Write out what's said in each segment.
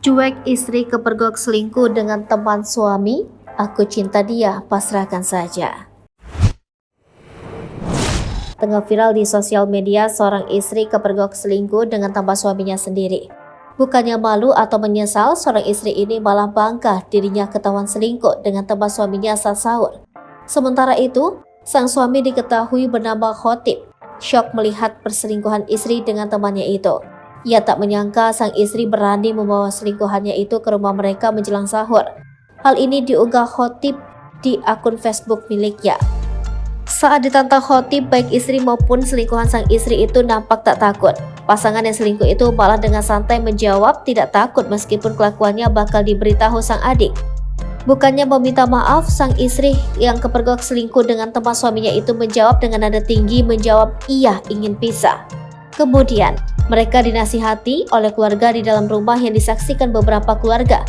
Cuek istri kepergok selingkuh dengan teman suami, aku cinta dia, pasrahkan saja. Tengah viral di sosial media, seorang istri kepergok selingkuh dengan teman suaminya sendiri. Bukannya malu atau menyesal, seorang istri ini malah bangga dirinya ketahuan selingkuh dengan teman suaminya saat sahur. Sementara itu, sang suami diketahui bernama Khotib, syok melihat perselingkuhan istri dengan temannya itu. Ia tak menyangka sang istri berani membawa selingkuhannya itu ke rumah mereka menjelang sahur. Hal ini diunggah Khotib di akun Facebook miliknya. Saat ditantang Khotib, baik istri maupun selingkuhan sang istri itu nampak tak takut. Pasangan yang selingkuh itu malah dengan santai menjawab tidak takut meskipun kelakuannya bakal diberitahu sang adik. Bukannya meminta maaf, sang istri yang kepergok selingkuh dengan teman suaminya itu menjawab dengan nada tinggi menjawab iya ingin pisah. Kemudian, mereka dinasihati oleh keluarga di dalam rumah yang disaksikan beberapa keluarga.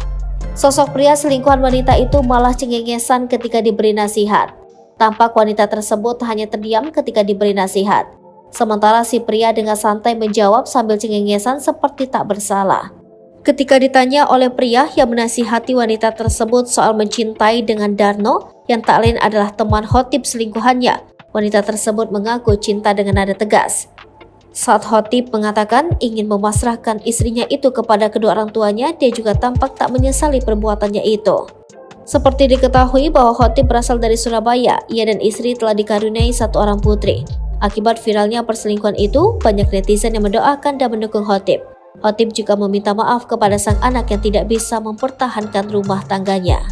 Sosok pria selingkuhan wanita itu malah cengengesan ketika diberi nasihat. Tampak wanita tersebut hanya terdiam ketika diberi nasihat. Sementara si pria dengan santai menjawab sambil cengengesan seperti tak bersalah. Ketika ditanya oleh pria yang menasihati wanita tersebut soal mencintai dengan Darno yang tak lain adalah teman Khotib selingkuhannya, wanita tersebut mengaku cinta dengan nada tegas. Saat Khotib mengatakan ingin memasrahkan istrinya itu kepada kedua orang tuanya, dia juga tampak tak menyesali perbuatannya itu. Seperti diketahui bahwa Khotib berasal dari Surabaya, ia dan istri telah dikaruniai satu orang putri. Akibat viralnya perselingkuhan itu, banyak netizen yang mendoakan dan mendukung Khotib. Khotib juga meminta maaf kepada sang anak yang tidak bisa mempertahankan rumah tangganya.